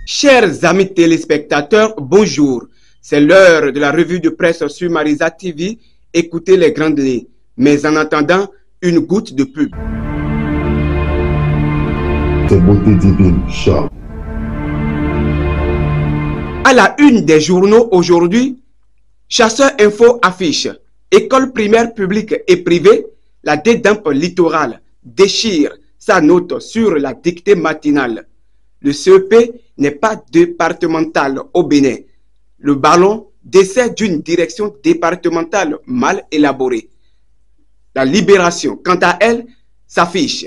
Chers amis téléspectateurs, bonjour. C'est l'heure de la revue de presse sur Marisa TV. Écoutez les grandes lignes. Mais en attendant, une goutte de pub. C'est beauté divine, Charles. À la une des journaux aujourd'hui, Chasseur Info affiche école primaire publique et privée, la dédempe littorale déchire sa note sur la dictée matinale. Le CEP n'est pas départemental au Bénin. Le ballon décède d'une direction départementale mal élaborée. La Libération, quant à elle, s'affiche.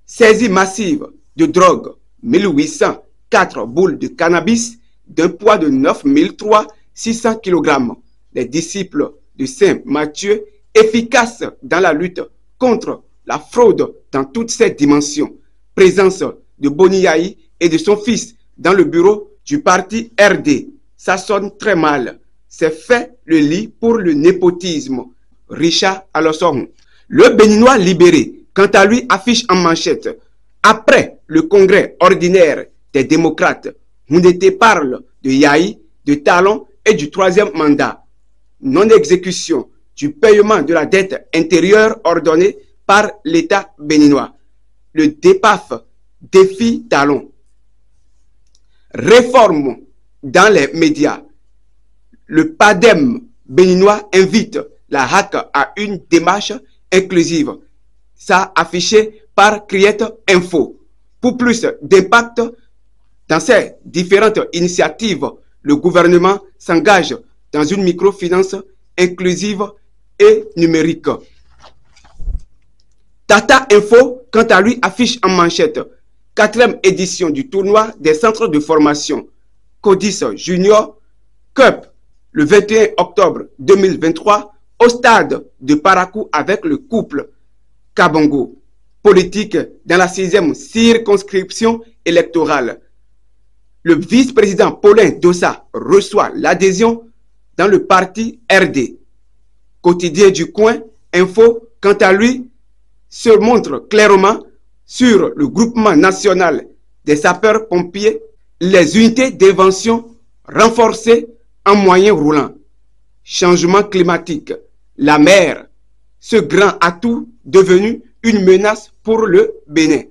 Saisie massive de drogue, 1804 boules de cannabis d'un poids de 9003,600 kg. Les disciples de Saint Matthieu, efficaces dans la lutte contre la fraude dans toutes ses dimensions. Présence de Boniaï et de son fils dans le bureau du parti RD. Ça sonne très mal. C'est fait le lit pour le népotisme. Richard Alosson. Le Béninois libéré, quant à lui, affiche en manchette. Après le congrès ordinaire des démocrates, Houndété parle de Yahi, de Talon et du troisième mandat. Non-exécution du paiement de la dette intérieure ordonnée par l'État béninois. Le DEPAF défie Talon. Réforme dans les médias. Le PADEM béninois invite la HAC à une démarche inclusive. Ça affiché par Criette Info. Pour plus d'impact dans ces différentes initiatives, le gouvernement s'engage dans une microfinance inclusive et numérique. Tata Info, quant à lui, affiche en manchette 4e édition du tournoi des centres de formation Codis Junior Cup le 21 octobre 2023 au stade de Parakou avec le couple Kabongo. Politique dans la 6e circonscription électorale. Le vice-président Paulin Dossa reçoit l'adhésion dans le parti RD. Quotidien du coin, Info, quant à lui, se montre clairement sur le groupement national des sapeurs-pompiers, les unités d'invention renforcées en moyens roulants. Changement climatique, la mer, ce grand atout devenu une menace pour le Bénin.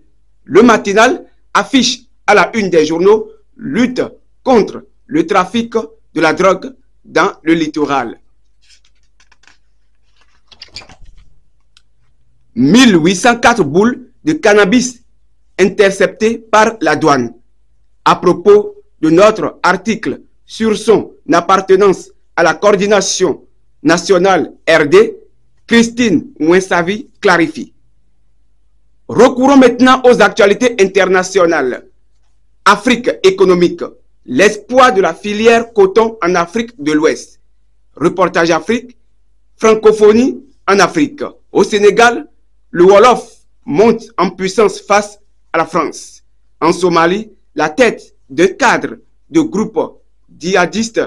Le matinal affiche à la une des journaux lutte contre le trafic de la drogue dans le littoral. 1804 boules de cannabis interceptées par la douane. À propos de notre article sur son appartenance à la coordination nationale RD, Christine Ouinsavi clarifie. Recourons maintenant aux actualités internationales. Afrique économique, l'espoir de la filière coton en Afrique de l'Ouest. Reportage Afrique, francophonie en Afrique. Au Sénégal, le Wolof monte en puissance face à la France. En Somalie, la tête de cadre de groupe djihadiste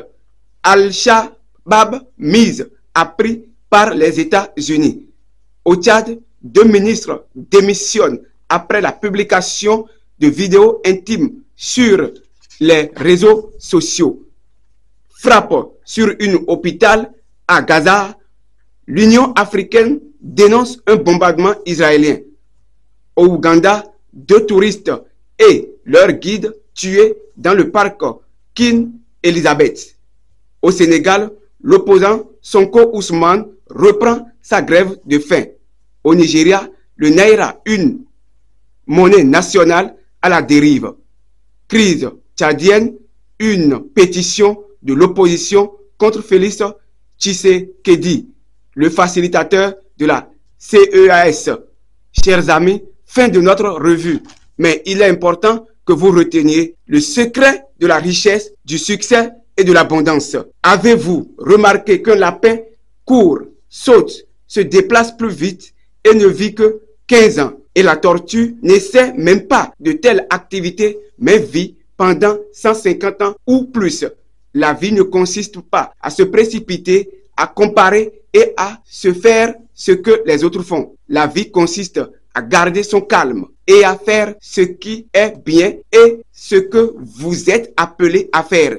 Al-Shabaab mise à prix par les États-Unis. Au Tchad, 2 ministres démissionnent après la publication de vidéos intimes sur les réseaux sociaux. Frappe sur un hôpital à Gaza. L'Union africaine dénonce un bombardement israélien. Au Ouganda, 2 touristes et leur guide tués dans le parc King Elizabeth. Au Sénégal, l'opposant Sonko Ousmane reprend sa grève de faim. Au Nigeria, le Naira, une monnaie nationale à la dérive. Crise tchadienne, une pétition de l'opposition contre Félix Tshisekedi, le facilitateur de la CEAS. Chers amis, fin de notre revue. Mais il est important que vous reteniez le secret de la richesse, du succès et de l'abondance. Avez-vous remarqué qu'un lapin court, saute, se déplace plus vite et ne vit que 15 ans? Et la tortue n'essaie même pas de telle activité, mais vit pendant 150 ans ou plus. La vie ne consiste pas à se précipiter, à comparer et à se faire ce que les autres font. La vie consiste à garder son calme et à faire ce qui est bien et ce que vous êtes appelés à faire.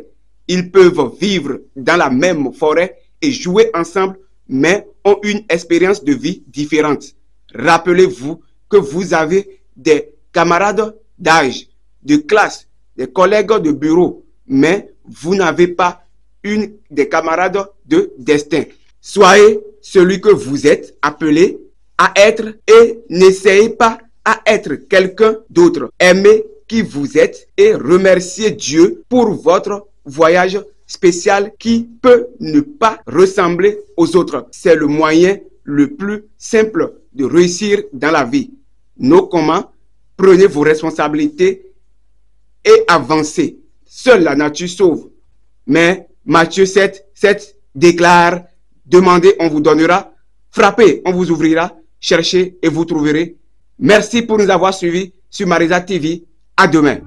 Ils peuvent vivre dans la même forêt et jouer ensemble, mais ont une expérience de vie différente. Rappelez-vous que vous avez des camarades d'âge, de classe, des collègues de bureau, mais vous n'avez pas des camarades de destin. Soyez celui que vous êtes appelé à être et n'essayez pas à être quelqu'un d'autre. Aimez qui vous êtes et remerciez Dieu pour votre voyage spécial qui peut ne pas ressembler aux autres. C'est le moyen le plus simple de réussir dans la vie. Nos comment? Prenez vos responsabilités et avancez. Seule la nature sauve. Mais Matthieu 7, 7 déclare: demandez, on vous donnera, frappez, on vous ouvrira, cherchez et vous trouverez. Merci pour nous avoir suivis sur Marisa TV. À demain.